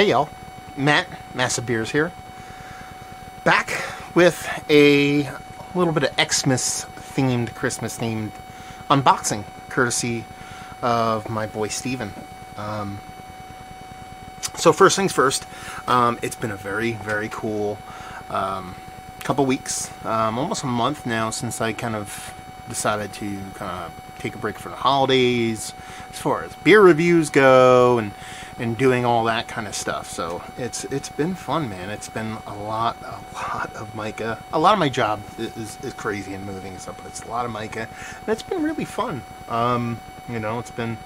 Hey y'all, Matt, Massive Beers here, back with a little bit of Xmas themed, Christmas themed unboxing, courtesy of my boy Steven. So first things first, it's been a very, very cool couple weeks, almost a month now since I kind of decided to kind of take a break for the holidays as far as beer reviews go and doing all that kind of stuff. So it's been fun, man. It's been a lot of mica. A lot of my job is crazy and moving and stuff, but it's a lot of mica, and it's been really fun. It's been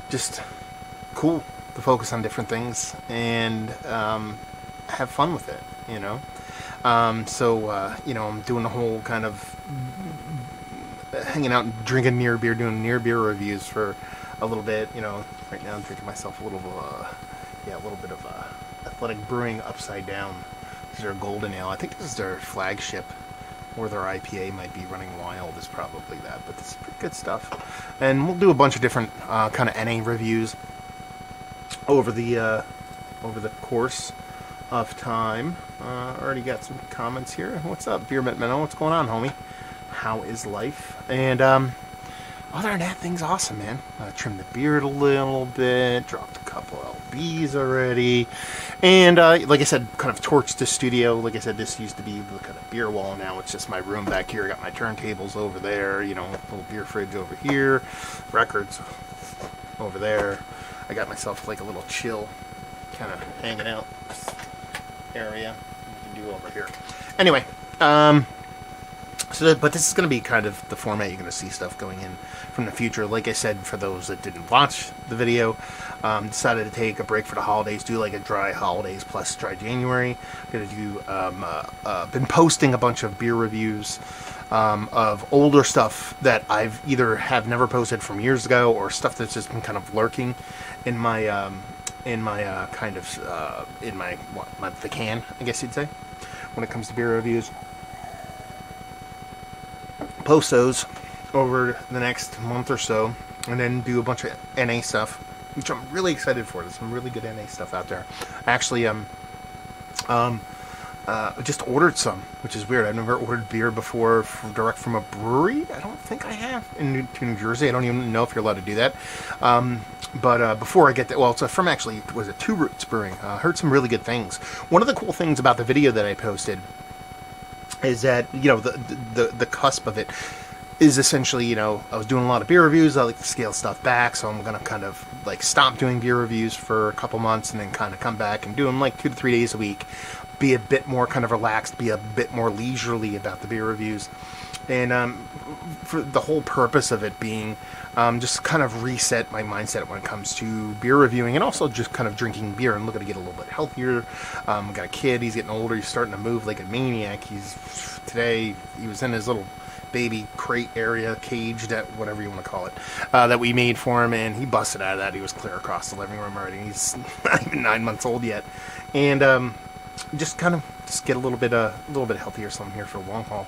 just cool to focus on different things and have fun with it, I'm doing the whole kind of hanging out and drinking near beer, doing near beer reviews for a little bit. Right now I'm drinking myself a little bit of Athletic Brewing Upside Down. This is their golden ale. I think this is their flagship, or their IPA might be Running Wild is probably that, but this is pretty good stuff. And we'll do a bunch of different kind of NA reviews over the course of time. Already got some comments here. What's up, Beer Minnow? What's going on, homie? How is life? And other than that, things awesome, man. Trimmed the beard a little bit, dropped a couple LBs already, and like I said, kind of torched the studio. Like I said, this used to be the kind of beer wall. Now it's just my room back here. I got my turntables over there, little beer fridge over here, records over there. I got myself like a little chill kind of hanging out area you can do over here. Anyway, but this is going to be kind of the format you're going to see stuff going in from the future. Like I said, for those that didn't watch the video, decided to take a break for the holidays, do like a dry holidays plus dry January. Going to do, been posting a bunch of beer reviews of older stuff that I've either have never posted from years ago, or stuff that's just been kind of lurking in my the can, I guess you'd say, when it comes to beer reviews. Post those over the next month or so, and then do a bunch of NA stuff, which I'm really excited for. There's some really good NA stuff out there. Actually, just ordered some, which is weird. I've never ordered beer before direct from a brewery. I don't think I have in New Jersey. I don't even know if you're allowed to do that. But before I get that, well, it's from actually, was it Two Roots Brewing? Heard some really good things. One of the cool things about the video that I posted is that, the cusp of it is essentially, I was doing a lot of beer reviews. I like to scale stuff back, so I'm going to kind of like stop doing beer reviews for a couple months and then kind of come back and do them like 2 to 3 days a week. Be a bit more kind of relaxed, be a bit more leisurely about the beer reviews. And for the whole purpose of it being just kind of reset my mindset when it comes to beer reviewing, and also just kind of drinking beer and looking to get a little bit healthier. Got a kid, he's getting older, he's starting to move like a maniac. Today he was in his little baby crate area, caged at whatever you want to call it, that we made for him, and he busted out of that. He was clear across the living room already. He's not even 9 months old yet. And just get a little bit healthier, so I'm here for the long haul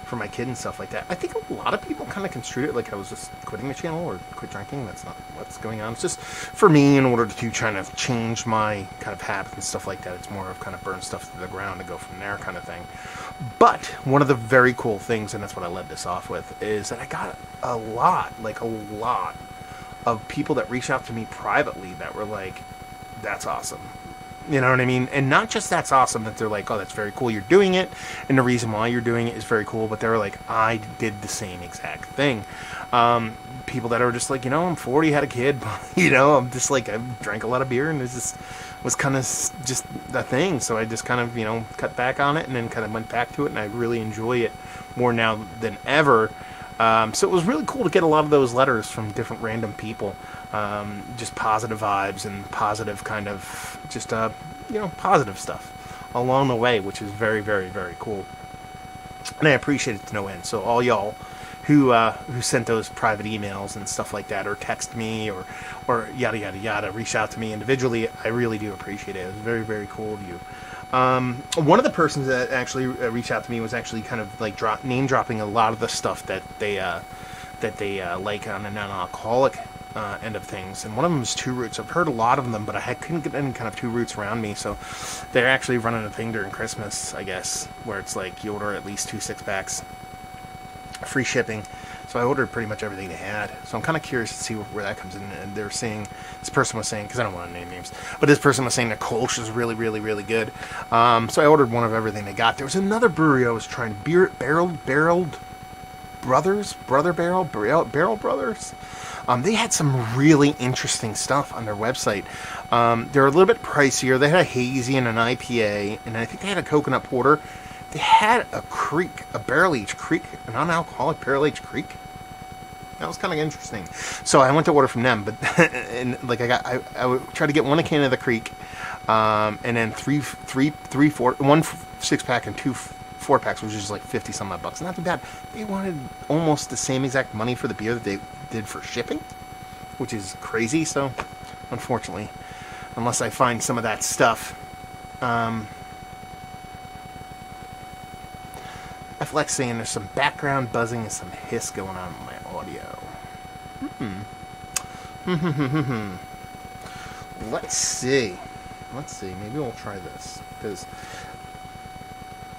for my kid and stuff like that. I think a lot of people kind of construed it like I was just quitting the channel or quit drinking. That's not what's going on. It's just for me, in order to try to change my kind of habits and stuff like that. It's more of kind of burn stuff to the ground and go from there kind of thing. But one of the very cool things, and that's what I led this off with, is that I got a lot of people that reached out to me privately that were like, that's awesome. You know what I mean? And not just that's awesome, that they're like, oh, that's very cool, you're doing it, and the reason why you're doing it is very cool, but they're like, I did the same exact thing. People that are just like, I'm 40, had a kid, I'm just like, I drank a lot of beer, and this was kind of just the thing, so I just kind of, cut back on it, and then kind of went back to it, and I really enjoy it more now than ever. So it was really cool to get a lot of those letters from different random people. Just positive vibes and positive kind of just, positive stuff along the way, which is very, very, very cool. And I appreciate it to no end. So all y'all who sent those private emails and stuff like that, or text me, or yada, yada, yada, reach out to me individually, I really do appreciate it. It was very, very cool of you. One of the persons that actually reached out to me was actually kind of like name dropping a lot of the stuff that they like on a non-alcoholic end of things, and one of them is Two Roots. I've heard a lot of them, but I couldn't get any kind of Two Roots around me, so they're actually running a thing during Christmas, I guess, where it's like you order at least 2 6-packs, free shipping. So I ordered pretty much everything they had. So I'm kind of curious to see where that comes in. And they're saying, this person was saying, because I don't want to name names, but this person was saying that Kolsch is really, really, really good. So I ordered one of everything they got. There was another brewery I was trying, Barreled Brothers, Barrel Brothers. They had some really interesting stuff on their website. They're a little bit pricier. They had a hazy and an IPA, and I think they had a coconut porter. They had a creek, a barrel-aged creek, a non-alcoholic barrel-aged creek. That was kind of interesting. So I went to order from them, but and like I would try to get one can of the creek, and then one 6-pack and 2 4-packs, which is like 50 some odd bucks. Not too bad. They wanted almost the same exact money for the beer that they did for shipping, which is crazy. So unfortunately, unless I find some of that stuff. Flex saying there's some background buzzing and some hiss going on in my audio. Let's see. Maybe we'll try this because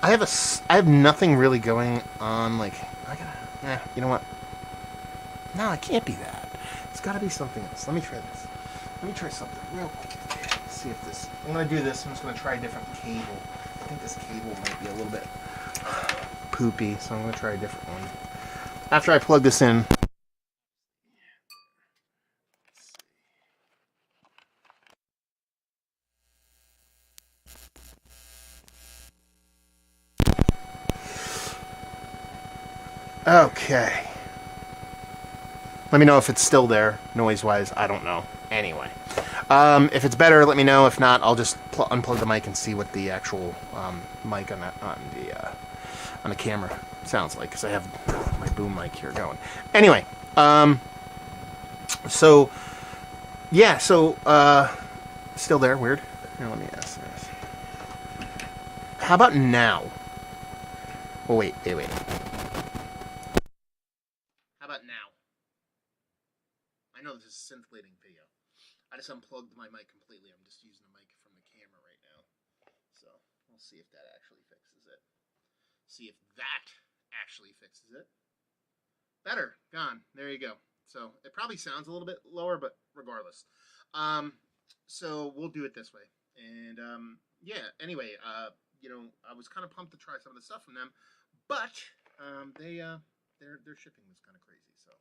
I have nothing really going on. Like you know what? No, it can't be that. It's got to be something else. Let me try this. Let me try something real quick. Let's see if this. I'm gonna do this. I'm just gonna try a different cable. I think this cable might be a little bit poopy, so I'm going to try a different one. After I plug this in. Okay. Let me know if it's still there, noise-wise. I don't know. Anyway. If it's better, let me know. If not, I'll just unplug the mic and see what the actual mic on the camera sounds like, because I have my boom mic here going. Anyway, so still there? Weird. Here, let me ask this. How about now? Oh, wait. How about now? I know this is a scintillating video. I just unplugged my mic completely. I'm just using the mic from the camera right now. So, we'll see if that actually fixes it. Better. Gone. There you go. So it probably sounds a little bit lower, but regardless. So we'll do it this way. And anyway, I was kind of pumped to try some of the stuff from them, but their shipping was kind of crazy. So.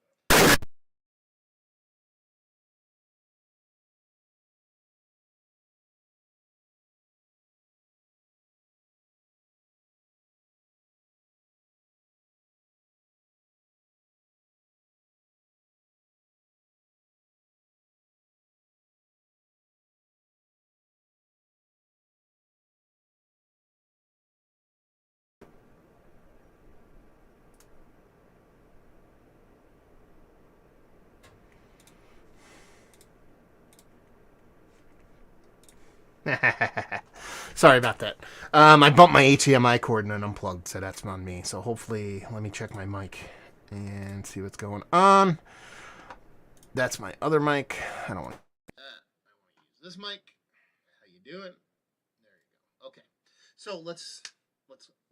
Sorry about that. I bumped my HDMI cord and then unplugged, so that's on me. So hopefully, let me check my mic and see what's going on. That's my other mic. I don't want to. I want to use this mic. How you doing? There you go. Okay. So let's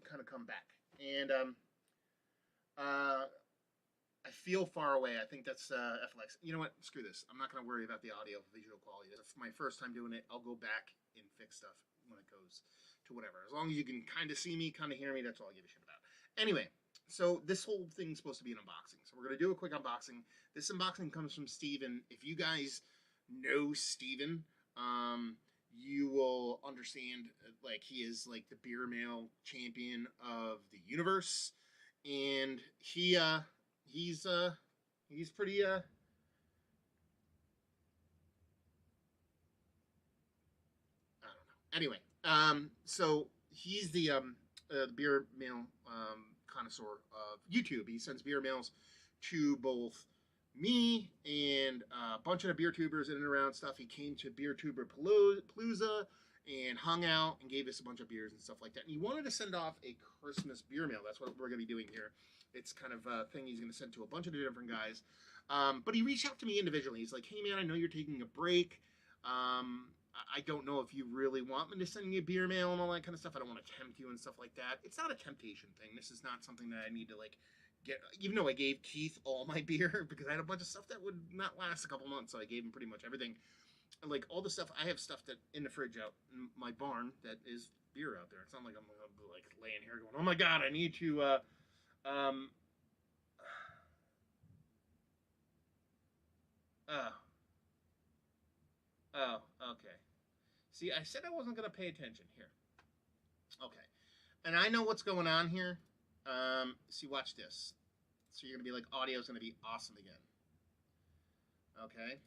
kind of come back. And I feel far away. I think that's FLX. You know what? Screw this. I'm not going to worry about the audio visual quality. That's my first time doing it. I'll go back and fix stuff when it goes to whatever. As long as you can kind of see me, kind of hear me, that's all I give a shit about. Anyway, so this whole thing's supposed to be an unboxing. So we're going to do a quick unboxing. This unboxing comes from Steven. If you guys know Steven, you will understand, like, he is like the beer mail champion of the universe. And he's pretty I don't know. Anyway, so he's the beer mail connoisseur of YouTube. He sends beer mails to both me and a bunch of beer tubers in and around stuff. He came to Beer Tuber Palooza and hung out and gave us a bunch of beers and stuff like that. And he wanted to send off a Christmas beer mail. That's what we're going to be doing here. It's kind of a thing he's going to send to a bunch of different guys. But he reached out to me individually. He's like, hey, man, I know you're taking a break. I don't know if you really want me to send you a beer mail and all that kind of stuff. I don't want to tempt you and stuff like that. It's not a temptation thing. This is not something that I need to, like, get. Even though I gave Keith all my beer because I had a bunch of stuff that would not last a couple months, so I gave him pretty much everything. Like, all the stuff, I have stuff that in the fridge out in my barn that is beer out there. It's not like I'm like laying here going, oh my god, I need to okay. See, I said I wasn't gonna pay attention here. Okay. And I know what's going on here. See, watch this. So you're gonna be like, audio's gonna be awesome again. Okay.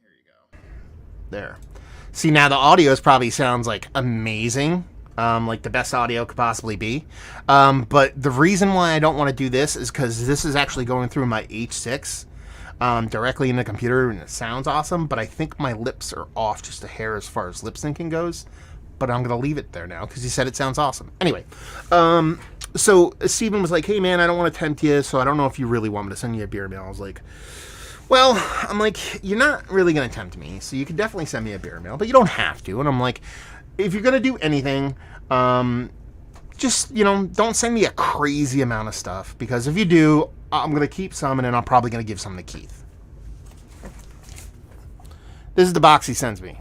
Here you go. There. See, now the audio probably sounds like amazing. Like the best audio could possibly be. But the reason why I don't want to do this is because this is actually going through my H6 directly in the computer, and it sounds awesome, but I think my lips are off just a hair as far as lip syncing goes. But I'm going to leave it there now because he said it sounds awesome. Anyway, so Steven was like, hey, man, I don't want to tempt you, so I don't know if you really want me to send you a beer mail. I was like, well, I'm like, you're not really going to tempt me, so you can definitely send me a beer mail, but you don't have to. And I'm like, if you're going to do anything, just, don't send me a crazy amount of stuff, because if you do, I'm going to keep some, and then I'm probably going to give some to Keith. This is the box he sends me.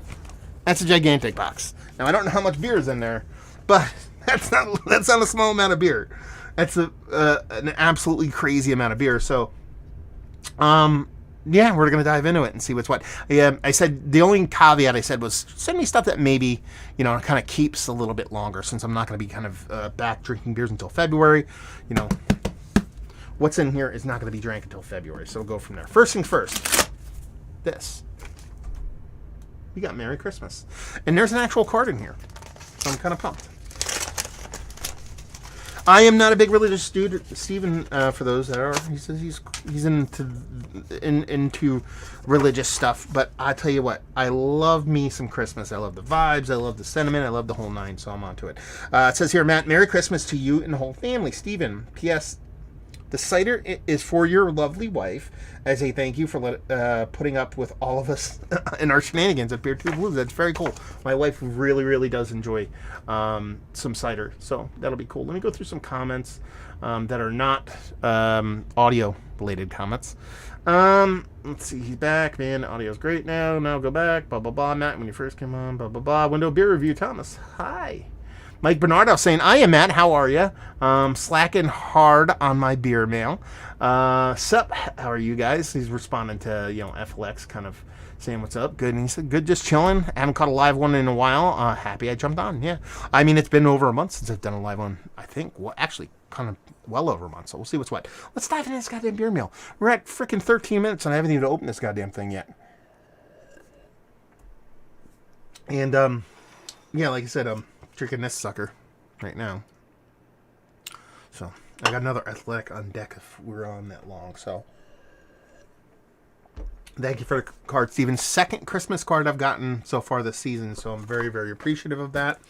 That's a gigantic box. Now, I don't know how much beer is in there, but that's not a small amount of beer. That's an absolutely crazy amount of beer. So, yeah, we're going to dive into it and see what's what. I said the only caveat I said was send me stuff that maybe, kind of keeps a little bit longer, since I'm not going to be kind of back drinking beers until February. What's in here is not going to be drank until February, so we'll go from there. First things first, this. We got Merry Christmas. And there's an actual card in here, so I'm kind of pumped. I am not a big religious dude, Steven, for those that are. He says he's into religious stuff, but I tell you what, I love me some Christmas. I love the vibes, I love the sentiment, I love the whole nine, so I'm onto it. It says here, Matt, Merry Christmas to you and the whole family. Steven, P.S. The cider is for your lovely wife as a thank you for putting up with all of us in our shenanigans at Beer 2 Blues. That's very cool. My wife really, really does enjoy some cider, so that'll be cool. Let me go through some comments that are not audio-related comments. Let's see. He's back, man. Audio's great now. Now go back. Blah, blah, blah. Matt, when you first came on. Blah, blah, blah. Window Beer Review. Thomas. Hi. Mike Bernardo saying, I am Matt, how are you? Slacking hard on my beer mail. Sup, how are you guys? He's responding to, FLX, kind of saying what's up. Good. And he said, good, just chilling. Haven't caught a live one in a while. Happy I jumped on, yeah. I mean, it's been over a month since I've done a live one, I think. Well, actually, kind of well over a month, so we'll see what's what. Let's dive into this goddamn beer mail. We're at freaking 13 minutes, and I haven't even opened this goddamn thing yet. And, yeah, like I said, drinking this sucker right now. So, I got another athletic on deck if we're on that long, so. Thank you for the card, Steven. Second Christmas card I've gotten so far this season, so I'm very, very appreciative of that.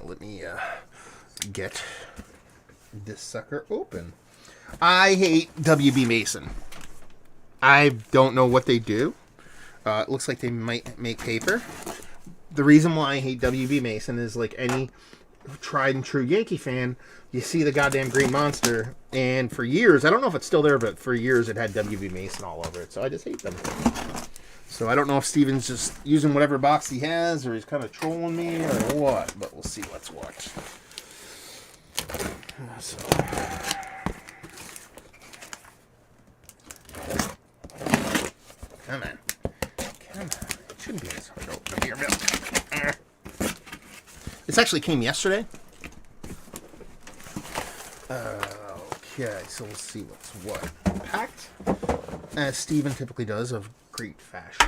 Let me get this sucker open. I hate WB Mason. I don't know what they do. It looks like they might make paper. The reason why I hate WB Mason is, like any tried and true Yankee fan, you see the goddamn green monster, and for years, I don't know if it's still there, but for years it had WB Mason all over it, so I just hate them. So I don't know if Steven's just using whatever box he has, or he's kind of trolling me, or what, but we'll see what's what. So. Come on. It shouldn't be this hard to open beer milk. This actually came yesterday. Okay, so we'll see what's what. Packed, as Steven typically does, of great fashion.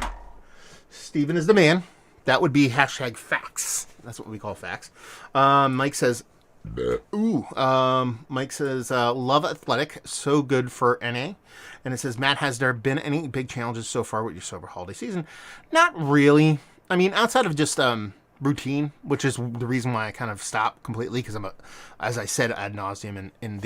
Steven is the man. That would be hashtag facts. That's what we call facts. Mike says, Mike says, love athletic, so good for NA. And it says, Matt, has there been any big challenges so far with your sober holiday season? Not really. I mean, outside of just routine, which is the reason why I kind of stopped completely, because as I said ad nauseum in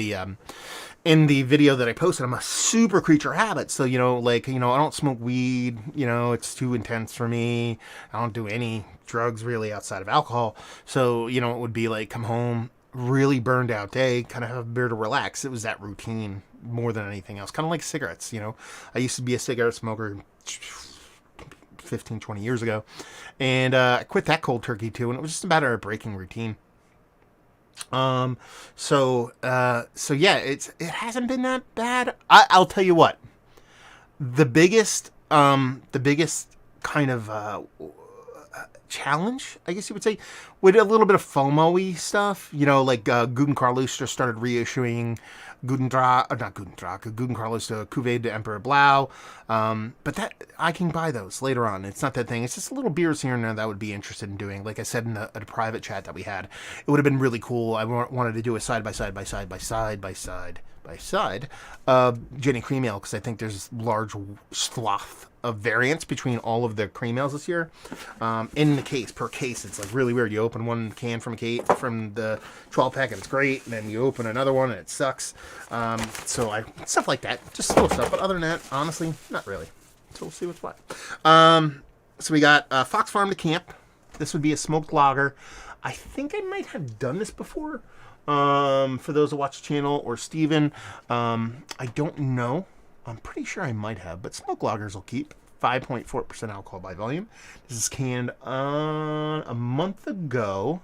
the video that I posted, I'm a super creature of habit. So, I don't smoke weed, it's too intense for me. I don't do any drugs really outside of alcohol. So, it would be like come home, really burned out day, kind of have a beer to relax. It was that routine more than anything else. Kind of like cigarettes, I used to be a cigarette smoker 15, 20 years ago. And I quit that cold turkey too, and it was just a matter of breaking routine. So yeah, it hasn't been that bad. I'll tell you what, the biggest kind of challenge, I guess you would say, with a little bit of FOMO-y stuff, like Guten Carlos just started reissuing Guten Carlos, the Cuvée de Emperor Blau. But that I can buy those later on. It's not that thing. It's just little beers here and there that I would be interested in doing. Like I said in a private chat that we had, it would have been really cool. I wanted to do a side by side Jenny Cream Ale, because I think there's large swath of variance between all of the cream ales this year. In the case, per case, it's like really weird. You open one can from the 12 pack and it's great, and then you open another one and it sucks. So stuff like that, just little stuff. But other than that, honestly, not really. So we'll see what's what. So we got Fox Farm to Camp. This would be a smoked lager. I think I might have done this before. For those who watch the channel, or Steven, I don't know. I'm pretty sure I might have, but smoked lagers will keep. 5.4% alcohol by volume. This is canned a month ago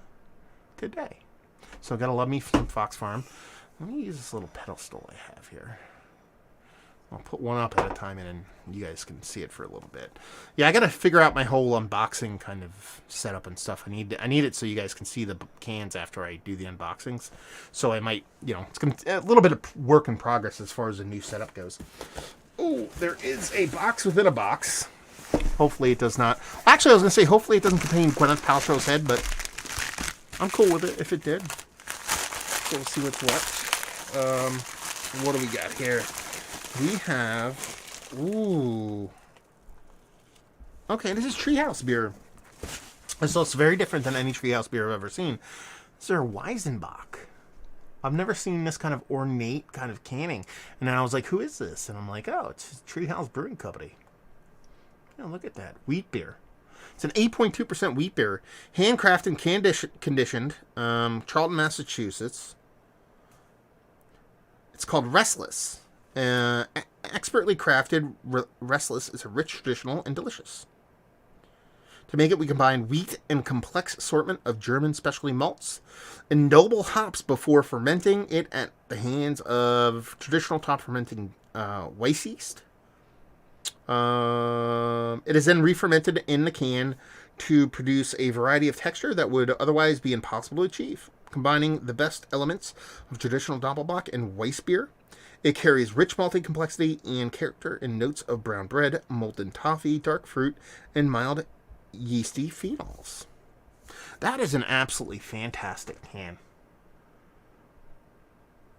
today. So gotta love me from Fox Farm. Let me use this little pedestal I have here. I'll put one up at a time, and then you guys can see it for a little bit. Yeah, I gotta figure out my whole unboxing kind of setup and stuff. I need it so you guys can see the cans after I do the unboxings. So I might, it's gonna a little bit of work in progress as far as the new setup goes. Oh, there is a box within a box. Hopefully it does not. Actually, I was gonna say hopefully it doesn't contain Gwyneth Paltrow's head, but I'm cool with it if it did. So we'll see what's what. What do we got here? We have, okay, this is Treehouse Beer. So it's very different than any Treehouse Beer I've ever seen. This is our Weizenbach. I've never seen this kind of ornate kind of canning. And then I was like, who is this? And I'm like, oh, it's Treehouse Brewing Company. Look at that. Wheat beer. It's an 8.2% wheat beer. Handcrafted and conditioned. Charlton, Massachusetts. It's called Restless. Expertly crafted, Restless is a rich, traditional, and delicious. To make it, we combine wheat and complex assortment of German specialty malts and noble hops before fermenting it at the hands of traditional top fermenting Weiss yeast. It is then re-fermented in the can to produce a variety of texture that would otherwise be impossible to achieve, combining the best elements of traditional Doppelbock and Weiss beer. It carries rich malty complexity and character and notes of brown bread, molten toffee, dark fruit, and mild yeasty phenols. That is an absolutely fantastic can.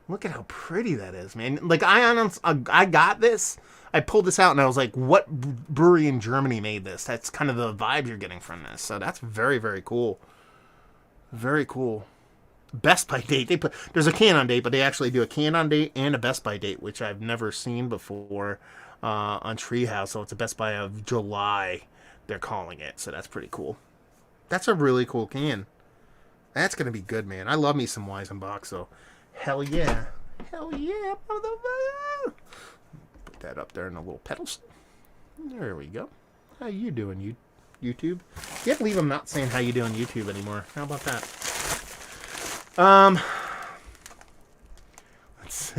Look at how pretty that is, man. Like, I got this. I pulled this out and I was like, what brewery in Germany made this? That's kind of the vibe you're getting from this. So that's very, very cool. Very cool. Best by date. There's a can on date, but they actually do a can on date and a best by date, which I've never seen before on Treehouse. So it's a best by of July, they're calling it. So that's pretty cool. That's a really cool can. That's gonna be good, man. I love me some Weizenbach, so hell yeah. Hell yeah, motherfucker. Put that up there in a little pedestal. There we go. How you doing, YouTube? Can't believe I'm not saying how you doing YouTube anymore. How about that? Let's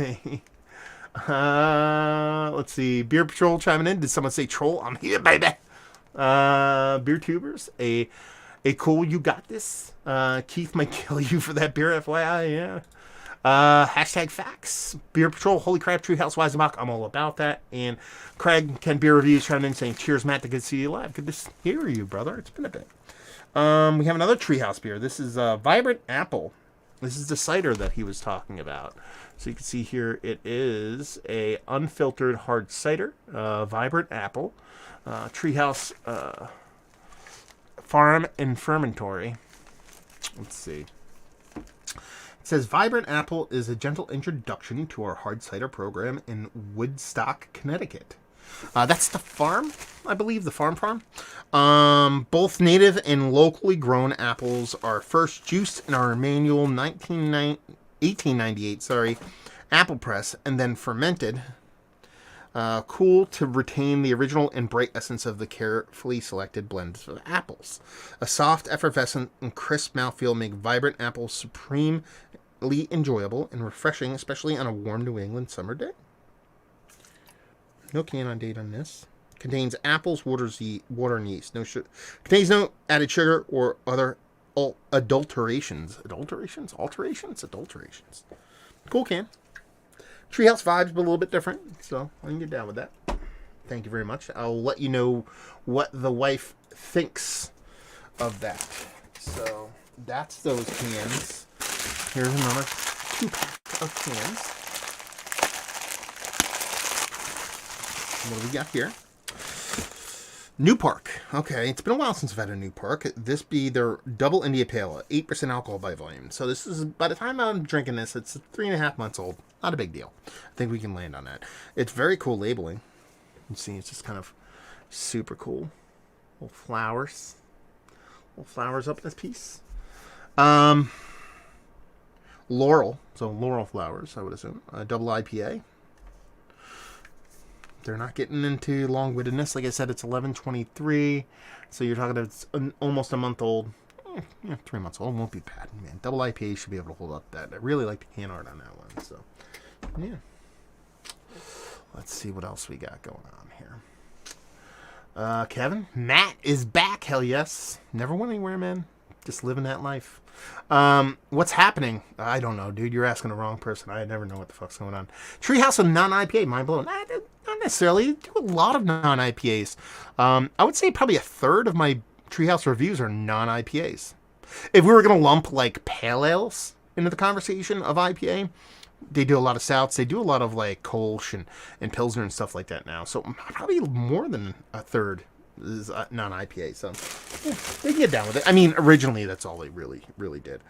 see. Beer Patrol chiming in. Did someone say troll? I'm here, baby. Beer Tubers. A cool, you got this. Keith might kill you for that beer, FYI, yeah. Hashtag facts. Beer Patrol. Holy crap, Treehouse Weizenbach. I'm all about that. And Craig, Ken Beer Reviews chiming in saying, cheers, Matt. Good to see you live. Good to hear you, brother. It's been a bit. We have another Treehouse beer. This is Vibrant Apple. This is the cider that he was talking about. So you can see here it is a unfiltered hard cider, Vibrant Apple. Treehouse Farm and Fermentory. Let's see. It says, Vibrant Apple is a gentle introduction to our hard cider program in Woodstock, Connecticut. That's the farm, I believe, the farm. Both native and locally grown apples are first juiced in our manual 1898 apple press and then fermented. Cool to retain the original and bright essence of the carefully selected blends of apples. A soft, effervescent, and crisp mouthfeel make Vibrant Apple supremely enjoyable and refreshing, especially on a warm New England summer day. No can on date on this. Contains apples, water, and yeast. No sugar. Contains no added sugar or other adulterations. Adulterations? Cool can. Treehouse vibes, but a little bit different, so I can get down with that. Thank you very much. I'll let you know what the wife thinks of that. So that's those cans. Here's another 2-pack of cans. What do we got here? New Park. Okay, it's been a while since I've had a New Park. This be their Double India Pale, 8% alcohol by volume. So this is, by the time I'm drinking this, it's 3.5 months old. Not a big deal. I think we can land on that. It's very cool labeling. You see, it's just kind of super cool. Little flowers up in this piece. Laurel. So laurel flowers, I would assume. Double IPA. They're not getting into long-wittedness. Like I said, it's 11/23. So you're talking about it's almost a month old. 3 months old. Won't be bad. Man, double IPA should be able to hold up that. I really like the can art on that one. So, yeah. Let's see what else we got going on here. Kevin? Matt is back. Hell yes. Never went anywhere, man. Just living that life. What's happening? I don't know, dude. You're asking the wrong person. I never know what the fuck's going on. Treehouse of non-IPA. Mind blown. Not necessarily. I do a lot of non-IPAs. I would say probably a third of my Treehouse reviews are non-IPAs. If we were going to lump like pale ales into the conversation of IPA, they do a lot of stouts. They do a lot of like Kolsch and Pilsner and stuff like that now. So probably more than a third is non-IPA. So yeah, they can get down with it. I mean, originally that's all they really did.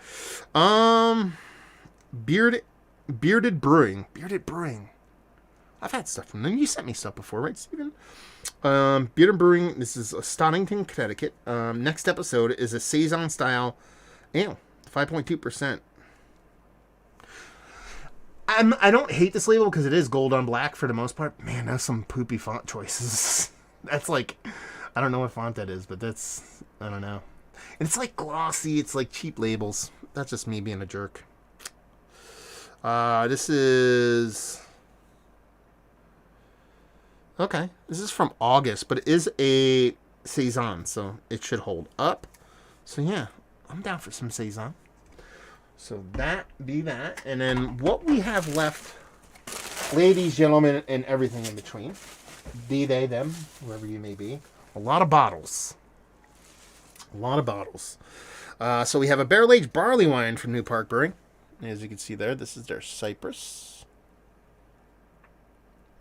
Bearded Brewing. I've had stuff from them. You sent me stuff before, right, Steven? Bearded Brewing. This is Stonington, Connecticut. Next episode is a Saison style ale, 5.2%. I don't hate this label because it is gold on black for the most part. Man, that's some poopy font choices. That's like, I don't know what font that is, but that's, I don't know. And it's like glossy. It's like cheap labels. That's just me being a jerk. This is... Okay, this is from August, but it is a Saison, so it should hold up. So yeah, I'm down for some Saison. So that be that. And then what we have left, ladies, gentlemen, and everything in between, be they, them, whoever you may be, a lot of bottles. So we have a barrel-aged barley wine from New Park Brewing. As you can see there, this is their Cypress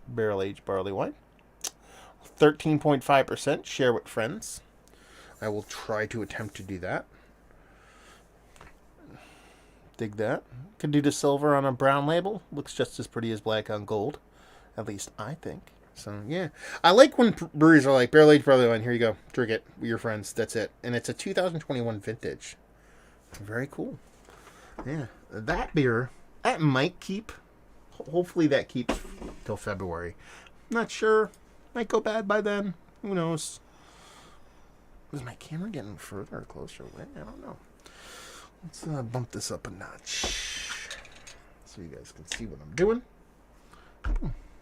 barrel-aged barley wine. 13.5%. Share with friends. I will try to attempt to do that. Dig that. Could do the silver on a brown label. Looks just as pretty as black on gold. At least I think. So, yeah. I like when breweries are like, barrel-aged barley wine, here you go. Drink it with your friends. That's it. And it's a 2021 vintage. Very cool. Yeah. That beer, that might keep. Hopefully that keeps till February. Not sure. Might go bad by then. Who knows? Is my camera getting further or closer away? I don't know. Let's bump this up a notch so you guys can see what I'm doing.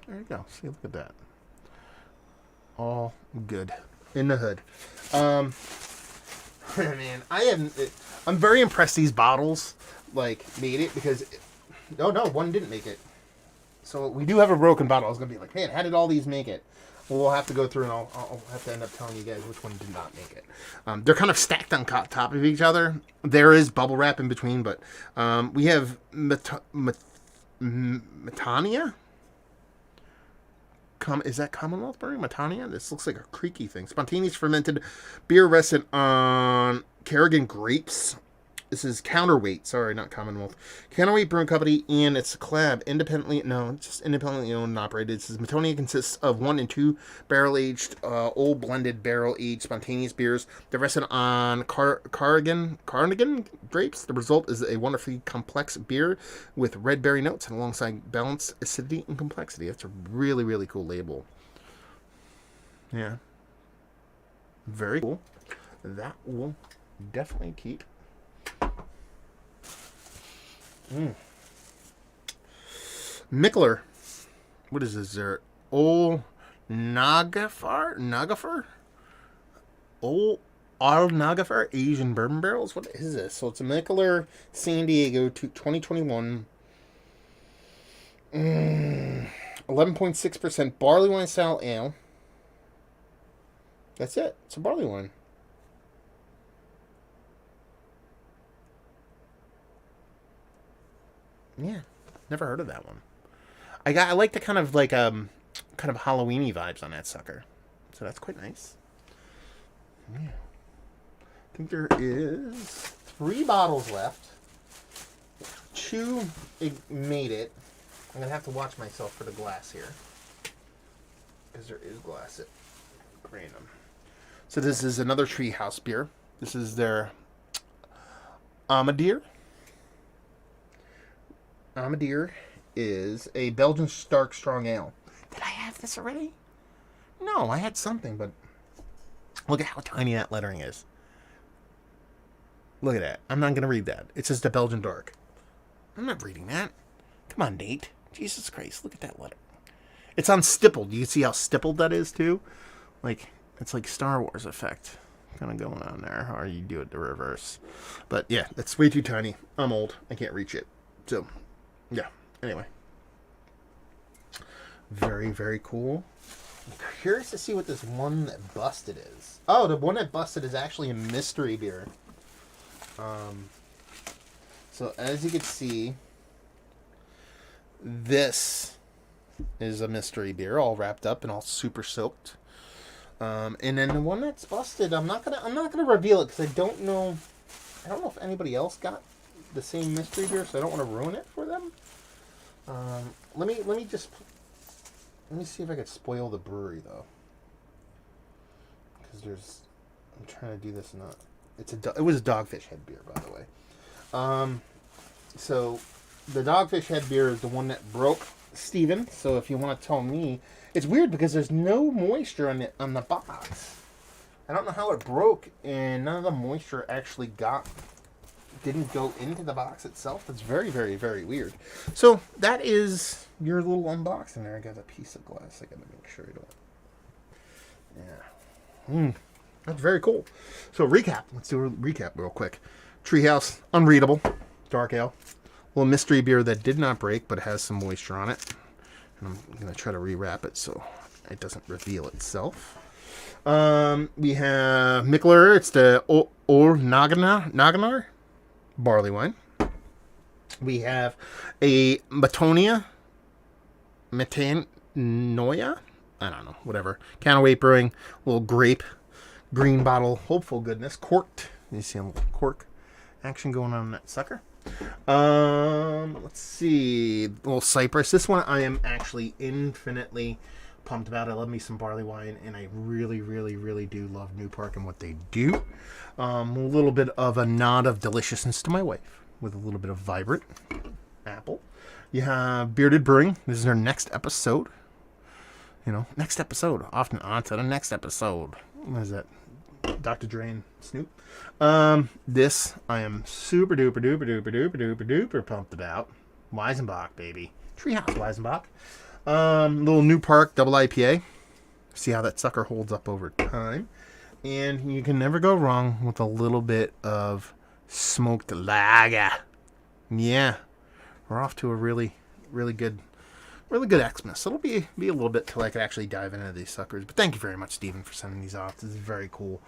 There you go. See, look at that. All good. In the hood. Man, I'm very impressed these bottles, like, made it because... No, one didn't make it. So we do have a broken bottle. I was going to be like, man, how did all these make it? Well, we'll have to go through and I'll have to end up telling you guys which one did not make it. They're kind of stacked on top of each other. There is bubble wrap in between, but we have Metania? Is that Commonwealth Brewing? Matania? This looks like a creaky thing. Spontaneous fermented beer rested on Kerrigan grapes. This is Counterweight. Sorry, not Commonwealth. Counterweight Brewing Company, and it's a collab. Independently owned and operated. This is Matania consists of 1 and 2 barrel-aged, old blended barrel-aged spontaneous beers. They're rested on Cardigan grapes. The result is a wonderfully complex beer with red berry notes and alongside balanced acidity and complexity. That's a really, really cool label. Yeah. Very cool. That will definitely keep. Mikkeller. What is this there? Old Nagafar? Old Nagafar Asian bourbon barrels? What is this? So it's a Mikkeller San Diego 2021. 11.6% barley wine style ale. That's it. It's a barley wine. Yeah, never heard of that one. I like the kind of Halloweeny vibes on that sucker, so that's quite nice. Yeah, I think there is 3 bottles left. 2 made it. I'm gonna have to watch myself for the glass here, because there is glass at random. So this is another Treehouse beer. This is their Amadeer. Amadeer is a Belgian Stark Strong Ale. Did I have this already? No, I had something, but look at how tiny that lettering is. Look at that. I'm not going to read that. It says the Belgian Dark. I'm not reading that. Come on, Nate. Jesus Christ, look at that letter. It's on stippled. You can see how stippled that is, too? Like, it's like Star Wars effect kind of going on there, or you do it the reverse. But, yeah, that's way too tiny. I'm old. I can't reach it. So, yeah. Anyway. Very, very cool. I'm curious to see what this one that busted is. Oh, the one that busted is actually a mystery beer. So, as you can see, this is a mystery beer, all wrapped up and all super soaked. And then the one that's busted, I'm not gonna reveal it because I don't know if anybody else got the same mystery beer, so I don't want to ruin it for them. Let me see if I could spoil the brewery though, because I'm trying to do this not. It was a Dogfish Head beer, by the way. So the Dogfish Head beer is the one that broke Steven. So if you want to tell me, it's weird because there's no moisture on the box. I don't know how it broke, and none of the moisture actually didn't go into the box itself. It's very, very, very weird. So that is your little unboxing there. I got a piece of glass. I gotta make sure I don't. Yeah. That's very cool. So recap. Let's do a recap real quick. Treehouse, unreadable, dark ale. A little mystery beer that did not break, but has some moisture on it. And I'm gonna try to rewrap it so it doesn't reveal itself. We have Mikkeller. It's the Naganar barley wine. We have a Matanoia. I don't know, whatever. Counterweight Brewing, little grape, green bottle, hopeful goodness, corked. You see a little cork action going on in that sucker. Let's see, a little Cypress. This one I am actually infinitely pumped about. I love me some barley wine, and I really, really, really do love New Park and what they do. A little bit of a nod of deliciousness to my wife with a little bit of vibrant apple. You have Bearded Brewing. This is our next episode. Next episode. Often on to the next episode. What is that? Dr. Dre and Snoop. This I am super duper duper duper duper duper duper pumped about. Weizenbach, baby. Treehouse Weizenbach. Little New Park double IPA. See how that sucker holds up over time. And you can never go wrong with a little bit of smoked lager. Yeah. We're off to a really, really good Xmas. It'll be a little bit till I can actually dive into these suckers. But thank you very much, Steven, for sending these off. This is very cool.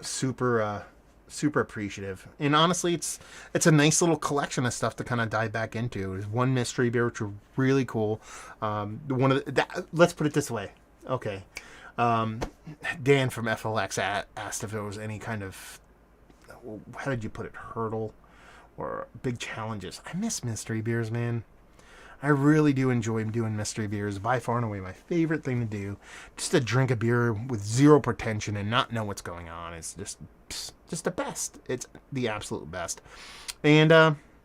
Super super appreciative. And honestly, it's a nice little collection of stuff to kind of dive back into. There's one mystery beer, which are really cool. Let's put it this way. Okay. Dan from FLX asked if there was any kind of, how did you put it, hurdle or big challenges. I miss mystery beers, man. I really do enjoy doing mystery beers. By far and away my favorite thing to do. Just to drink a beer with zero pretension and not know what's going on. It's just the best. It's the absolute best. And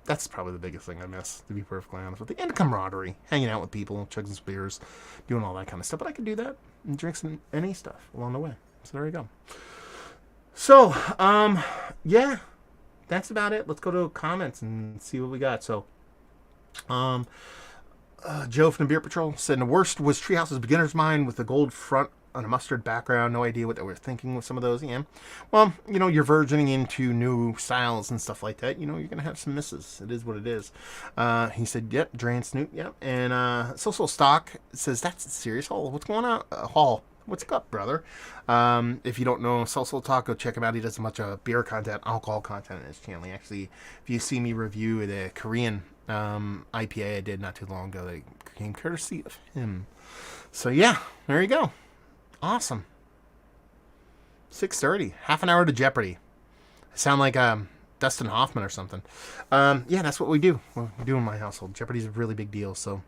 that's probably the biggest thing I miss, to be perfectly honest with you. And the camaraderie. Hanging out with people, chugging some beers, doing all that kind of stuff. But I could do that and drink some any stuff along the way. So there you go. So, yeah. That's about it. Let's go to comments and see what we got. So, Joe from the Beer Patrol said the worst was Treehouse's beginner's mind with the gold front on a mustard background. No idea what they were thinking with some of those. Yeah. Well, you're verging into new styles and stuff like that. You're going to have some misses. It is what it is. He said, yep, Dran Snoot, yep. And Social Stock says, that's a serious Hall. What's going on? Hall. What's up, brother? If you don't know Social Talk, go check him out. He does a bunch of beer content, alcohol content on his channel. Actually, if you see me review the Korean IPA I did not too long ago, that came courtesy of him. So yeah, there you go. Awesome. 6:30, half an hour to Jeopardy. I sound like Dustin Hoffman or something. Yeah, that's what we do. We do in my household. Jeopardy's a really big deal. So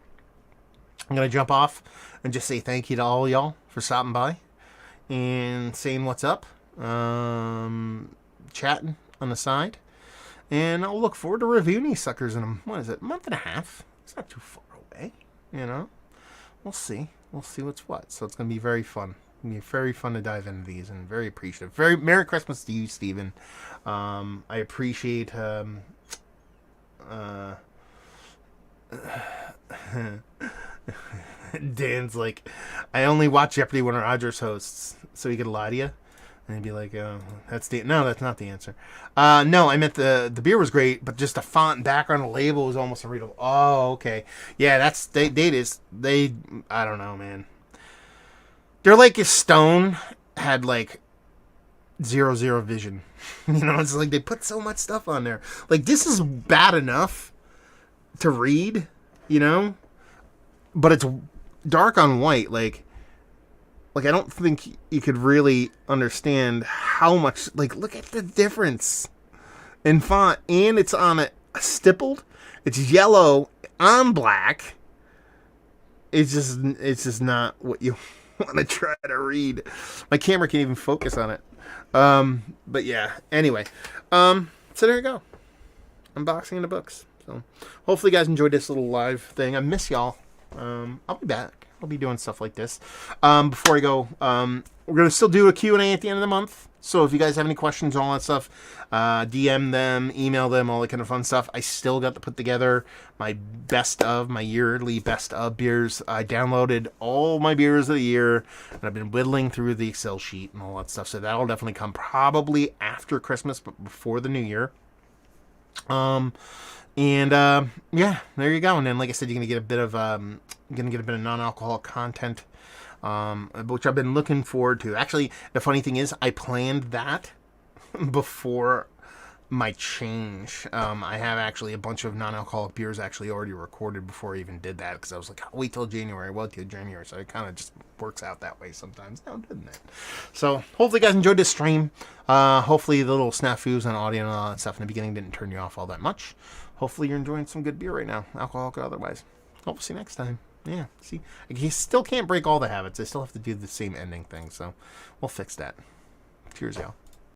I'm gonna jump off and just say thank you to all y'all for stopping by and saying what's up, chatting on the side. And I'll look forward to reviewing these suckers in a month and a half. It's not too far away, We'll see. We'll see what's what. So it's going to be very fun. It's going to be very fun to dive into these and very appreciative. Very Merry Christmas to you, Stephen. I appreciate Dan's like, I only watch Jeopardy when Rogers hosts, so he could lie to you. And he'd be like, that's not the answer. No, I meant the beer was great, but just the font and background and label was almost unreadable. Oh, okay. Yeah, I don't know, man. They're like if Stone had like 0 vision. It's like they put so much stuff on there. Like, this is bad enough to read, but it's dark on white, like I don't think you could really understand how much, look at the difference in font, and it's on a stippled, it's yellow on black. It's just not what you want to try to read. My camera can't even focus on it. But yeah, anyway, so there you go. Unboxing the books. So hopefully you guys enjoyed this little live thing. I miss y'all. I'll be back. I'll be doing stuff like this. Before I go, we're going to still do a Q&A at the end of the month. So if you guys have any questions, all that stuff, DM them, email them, all that kind of fun stuff. I still got to put together my yearly best of beers. I downloaded all my beers of the year, and I've been whittling through the Excel sheet and all that stuff. So that'll definitely come probably after Christmas, but before the new year. Yeah, there you go. And then, like I said, you're gonna get a bit of non-alcoholic content, which I've been looking forward to. Actually, the funny thing is, I planned that before my change. I have actually a bunch of non-alcoholic beers actually already recorded before I even did that, because I was like, I'll wait till January. Well, till January, so it kind of just works out that way sometimes. Now, doesn't it? So hopefully you guys enjoyed this stream. Hopefully the little snafus on audio and all that stuff in the beginning didn't turn you off all that much. Hopefully you're enjoying some good beer right now, alcoholic or otherwise. Hope to see you next time. Yeah, see, you still can't break all the habits. I still have to do the same ending thing, so we'll fix that. Cheers, y'all.